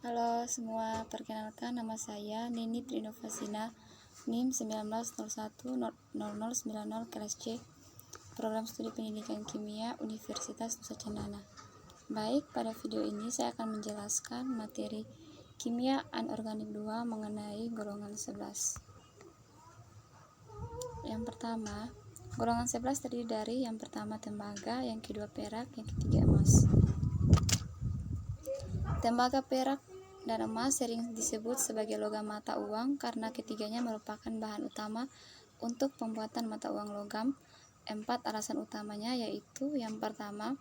Halo semua, perkenalkan nama saya Nini Trinovasina, NIM 19010090 kelas C, Program Studi Pendidikan Kimia Universitas Nusa Cendana. Baik, pada video ini saya akan menjelaskan materi Kimia Anorganik 2 mengenai golongan 11. Yang pertama, golongan 11 terdiri dari yang pertama tembaga, yang kedua perak, yang ketiga emas. Tembaga, perak, dan emas sering disebut sebagai logam mata uang karena ketiganya merupakan bahan utama untuk pembuatan mata uang logam. 4 alasan utamanya yaitu: yang pertama,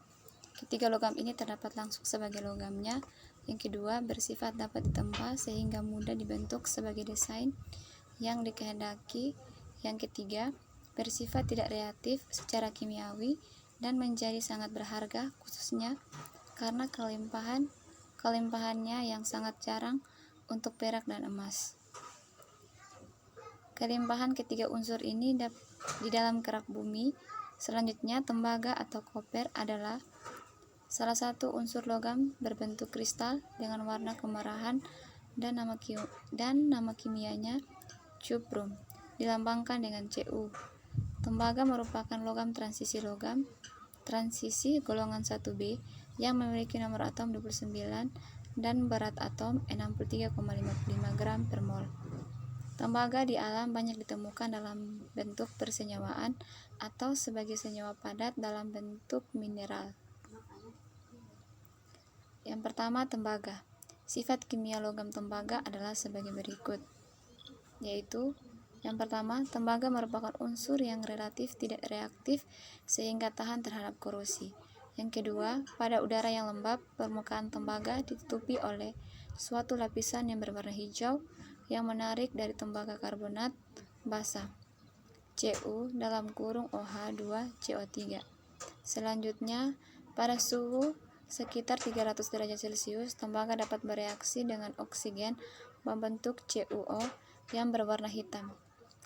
ketiga logam ini terdapat langsung sebagai logamnya. Yang kedua, bersifat dapat ditempa sehingga mudah dibentuk sebagai desain yang dikehendaki. Yang ketiga, bersifat tidak reaktif secara kimiawi dan menjadi sangat berharga khususnya karena kelimpahannya yang sangat jarang untuk perak dan emas. Kelimpahan ketiga unsur ini di dalam kerak bumi. Selanjutnya, tembaga atau koper adalah salah satu unsur logam berbentuk kristal dengan warna kemerahan dan nama kimianya cuprum, dilambangkan dengan Cu. Tembaga merupakan logam transisi golongan 1B yang memiliki nomor atom 29 dan berat atom 63,55 gram per mol. Tembaga di alam banyak ditemukan dalam bentuk persenyawaan atau sebagai senyawa padat dalam bentuk mineral. Yang pertama, tembaga. Sifat kimia logam tembaga adalah sebagai berikut, yaitu: yang pertama, tembaga merupakan unsur yang relatif tidak reaktif sehingga tahan terhadap korosi. Yang kedua, pada udara yang lembab, permukaan tembaga ditutupi oleh suatu lapisan yang berwarna hijau yang menarik dari tembaga karbonat basah, Cu(OH2CO3). Selanjutnya, pada suhu sekitar 300 derajat Celcius, tembaga dapat bereaksi dengan oksigen membentuk CuO yang berwarna hitam.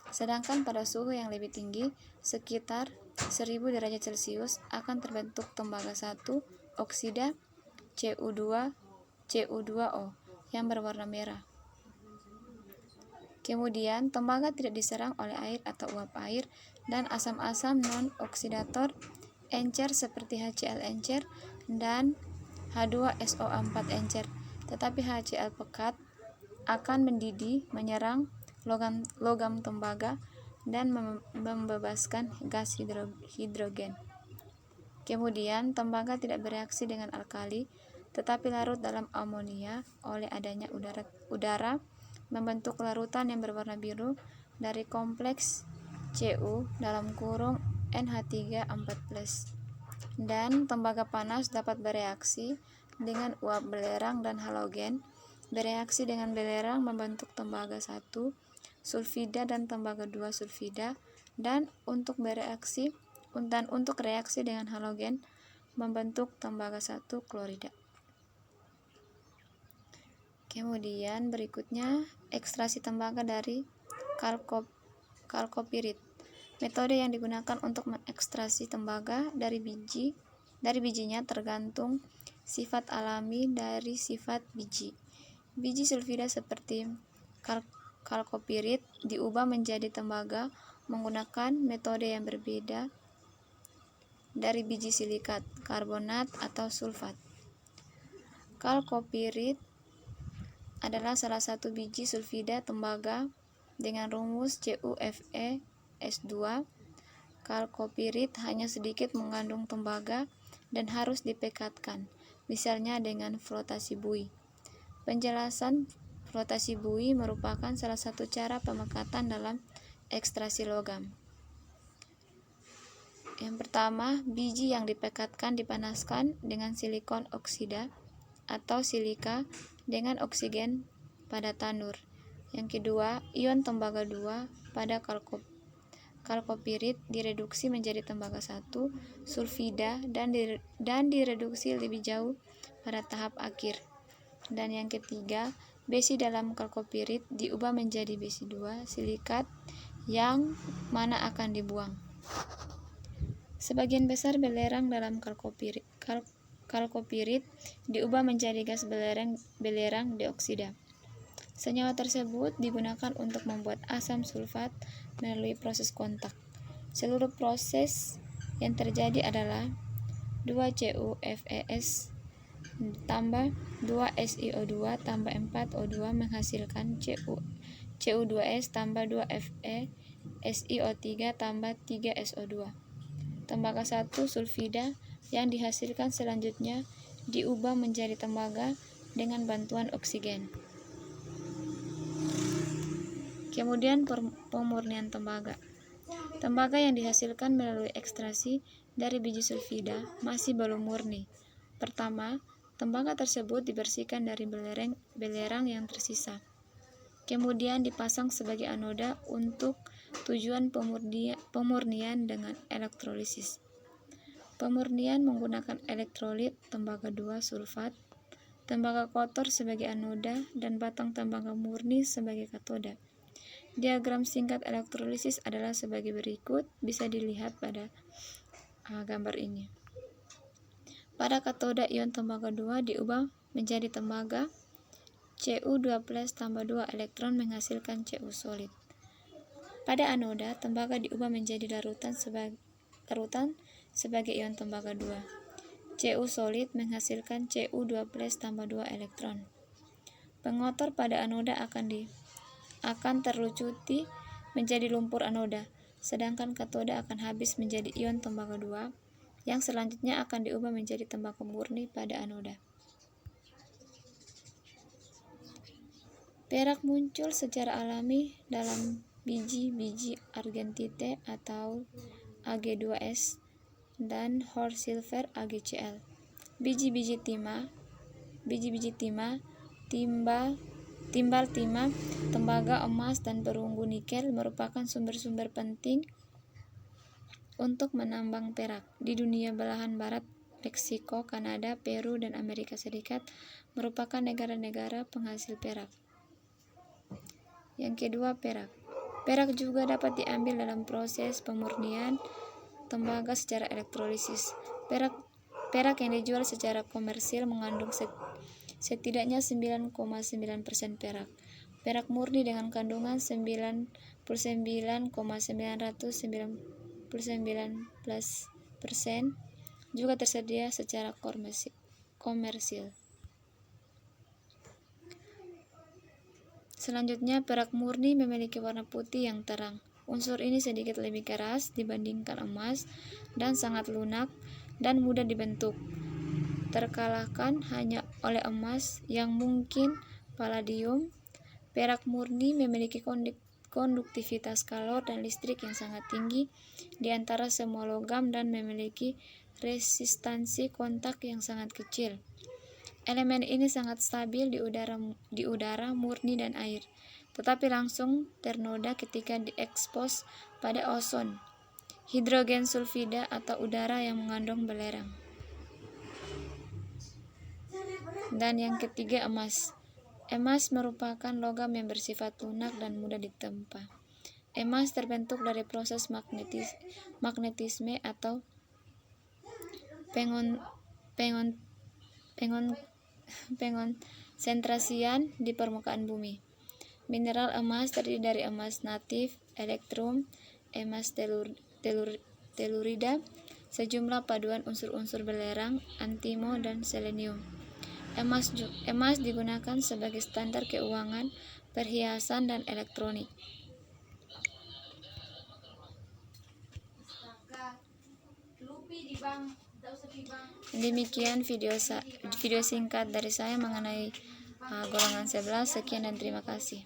Sedangkan pada suhu yang lebih tinggi, sekitar 1000 derajat Celcius, akan terbentuk tembaga 1 oksida Cu2O yang berwarna merah. Kemudian, tembaga tidak diserang oleh air atau uap air dan asam-asam non-oksidator encer seperti HCl encer dan H2SO4 encer, tetapi HCl pekat akan mendidih menyerang logam tembaga dan membebaskan gas hidrogen. Kemudian, tembaga tidak bereaksi dengan alkali, tetapi larut dalam amonia oleh adanya udara membentuk larutan yang berwarna biru dari kompleks Cu(NH3 4+). Dan tembaga panas dapat bereaksi dengan uap belerang dan halogen. Bereaksi dengan belerang membentuk tembaga 1 sulfida dan tembaga 2 sulfida, dan untuk reaksi dengan halogen membentuk tembaga 1 klorida. Kemudian berikutnya, ekstraksi tembaga dari kalkopirit. Metode yang digunakan untuk mengekstraksi tembaga dari bijinya tergantung sifat alami dari sifat biji. Biji sulfida seperti kalkopirit diubah menjadi tembaga menggunakan metode yang berbeda dari biji silikat, karbonat, atau sulfat. Kalkopirit adalah salah satu biji sulfida tembaga dengan rumus CuFeS2. Kalkopirit hanya sedikit mengandung tembaga dan harus dipekatkan, misalnya dengan flotasi buih. Penjelasan flotasi buih merupakan salah satu cara pemekatan dalam ekstraksi logam. Yang pertama, biji yang dipekatkan dipanaskan dengan silikon oksida atau silika dengan oksigen pada tanur. Yang kedua, ion tembaga 2 pada kalkopirit direduksi menjadi tembaga 1 sulfida dan direduksi lebih jauh pada tahap akhir. Dan yang ketiga, besi dalam kalkopirit diubah menjadi besi 2 silikat yang mana akan dibuang. Sebagian besar belerang dalam kalkopirit diubah menjadi gas belerang dioksida. Senyawa tersebut digunakan untuk membuat asam sulfat melalui proses kontak. Seluruh proses yang terjadi adalah 2CuFeS tambah 2SiO2 tambah 4O2 menghasilkan Cu2S tambah 2FeSiO3 tambah 3SO2. Tembaga 1 sulfida yang dihasilkan selanjutnya diubah menjadi tembaga dengan bantuan oksigen. Kemudian pemurnian tembaga. Tembaga yang dihasilkan melalui ekstraksi dari biji sulfida masih belum murni. Pertama, tembaga tersebut dibersihkan dari belerang yang tersisa. Kemudian dipasang sebagai anoda untuk tujuan pemurnian dengan elektrolisis. Pemurnian menggunakan elektrolit tembaga 2 sulfat, tembaga kotor sebagai anoda, dan batang tembaga murni sebagai katoda. Diagram singkat elektrolisis adalah sebagai berikut, bisa dilihat pada gambar ini. Pada katoda, ion tembaga 2 diubah menjadi tembaga Cu2+ tambah 2 elektron menghasilkan Cu solid. Pada anoda, tembaga diubah menjadi larutan sebagai ion tembaga 2. Cu solid menghasilkan Cu2+ tambah 2 elektron. Pengotor pada anoda akan terlucuti menjadi lumpur anoda, sedangkan katoda akan habis menjadi ion tembaga 2 yang selanjutnya akan diubah menjadi tembaga murni pada anoda. Perak muncul secara alami dalam biji-biji argentite atau Ag2S dan Hort silver AgCl. Biji-biji timah, timbal timah, tembaga emas, dan perunggu nikel merupakan sumber-sumber penting untuk menambang perak. Di dunia belahan barat, Meksiko, Kanada, Peru, dan Amerika Serikat merupakan negara-negara penghasil perak. Yang kedua, perak. Perak juga dapat diambil dalam proses pemurnian tembaga secara elektrolisis. Perak yang dijual secara komersil mengandung setidaknya 9,9% perak. Perak murni dengan kandungan 99,999% juga tersedia secara komersil. Selanjutnya, perak murni memiliki warna putih yang terang. Unsur ini sedikit lebih keras dibandingkan emas dan sangat lunak dan mudah dibentuk, terkalahkan hanya oleh emas yang mungkin palladium. Perak murni memiliki konduktivitas kalor dan listrik yang sangat tinggi di antara semua logam dan memiliki resistansi kontak yang sangat kecil. Elemen ini sangat stabil di udara murni dan air, tetapi langsung ternoda ketika diekspos pada ozon, hidrogen sulfida, atau udara yang mengandung belerang. Dan yang ketiga, emas. Emas merupakan logam yang bersifat lunak dan mudah ditempa. Emas terbentuk dari proses magnetisme atau pengonsentrasian di permukaan bumi. Mineral emas terdiri dari emas natif, elektrum, emas telurida, sejumlah paduan unsur-unsur belerang, antimo, dan selenium. Emas digunakan sebagai standar keuangan, perhiasan, dan elektronik. Demikian video singkat dari saya mengenai golongan 11. Sekian dan terima kasih.